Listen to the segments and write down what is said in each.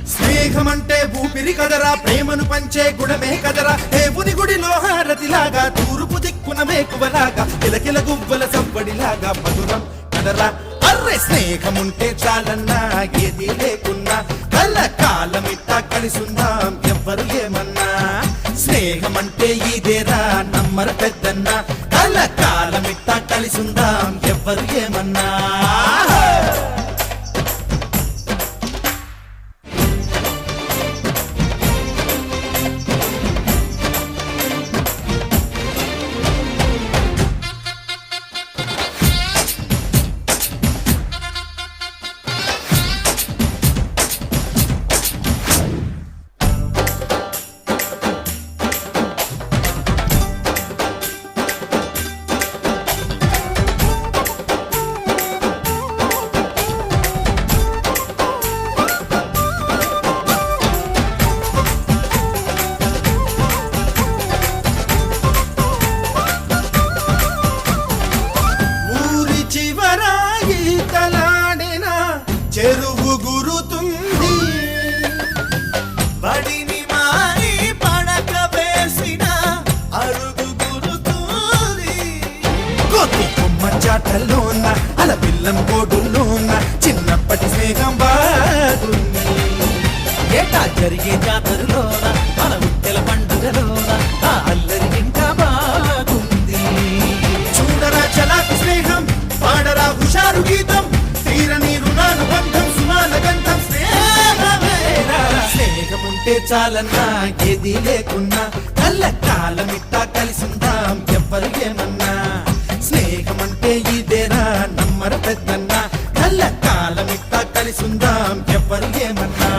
స్నేహమంటే ఊపిరి కదరా, ప్రేమను పంచే గుణమే కదరా. దేవుని గుడిలో హారతిలాగా, తూర్పు దిక్కున మేకువలాగా, కిలకిల గువ్వల సవ్వడిలాగా మధురం కదరా. అర్రే స్నేహముంటే చాలన్నా, ఏది లేకున్నా కల కాలమిట్టా కలిసుందాం ఎవ్వరు ఏమన్నా. స్నేహమంటే ఇదేరా నమ్మర పెద్దన్నా, కల కాలమిట్టా కలిసుందాం ఎవ్వరు ఏమన్నా. చెరువు గురుతుంది, బడిని మారి పడక వేసిన అరుగు గురుతుంది. కొత్త కొమ్మ చాటల్లోన అల పిల్లం కోడుల్లోన చిన్నప్పటి స్నేహం బాగుంది. ఏటా జరిగే జాతరలోన మన ఉత్తెల పండుగలోన ఆ అల్లరి ఇంకా బాగుంది. చూడరా చలాకి స్నేహం, పాడరా హుషారు గీతం, తీరని రుణానుబంధం సుమాల గంధం స్నేహమేరా. స్నేహముంటే చాలన్నా, ఏది లేకున్నా కళ్ళ కాలమిట్టా కలిసిందాం ఎవ్వరు ఏమన్నా. స్నేహమంటే ఇదేరా నమ్మర పెద్దన్నా, కళ్ళ కాలమిట్టా కలిసిందాం ఎవ్వరు ఏమన్నా.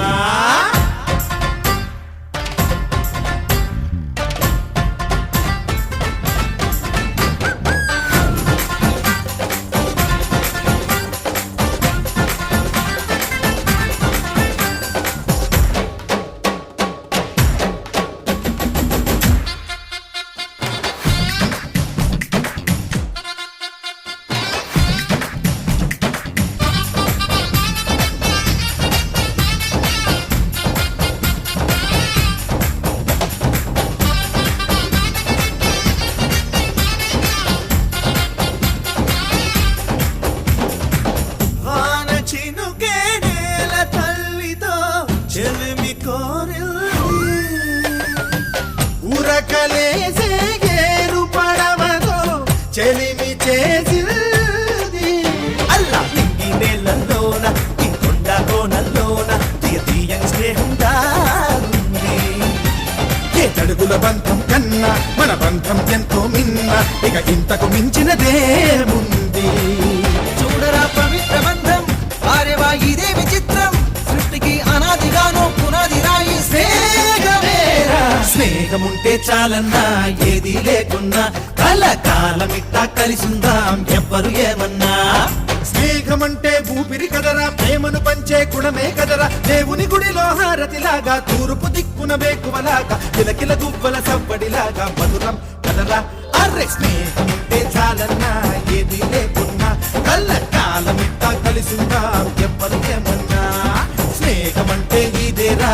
వాన చినుకే నేల తల్లితో చెలిమి కోరిల్లి, ఉరకలేసే గేరు పడవతో చెలిమి చేసింది. అల్లా నింగి నేలలోన ఈ కొండ కోనల్లోన తీయని స్నేహం దారుంది. ఏ తడుగుల బంధం కన్నా మన బంధం ఎంతో మిన్న, ఇక ఇంతకు మించినదేముంది. చూడరా పవిత్ర బంధం, ఆరేవా ఇదే విచిత్రం, సృష్టికి అనాదిగానో పునాది రాయి స్నేహమేరా. స్నేహముంటే చాలన్నా, ఏది లేకున్నా కల కాలమిట్టా కలిసిందాం ఎవ్వరు ఏమన్నా. స్నేహమంటే ఊపిరి కదరా, ప్రేమను పంచే గుణమే కదరా. దేవుని గుడిలో హారతిలాగా, తూర్పు దిక్కున వేకువలాగా, కిలకిల గువ్వల సవ్వడిలాగా మధురం కదరా. అర్రె స్నేహముంటే చాలన్నా, ఏది లేకున్నా కళ్ళ కాలమిట్టా కలిసిందాం ఎవ్వరు ఏమన్నా. స్నేహమంటే ఇదేరా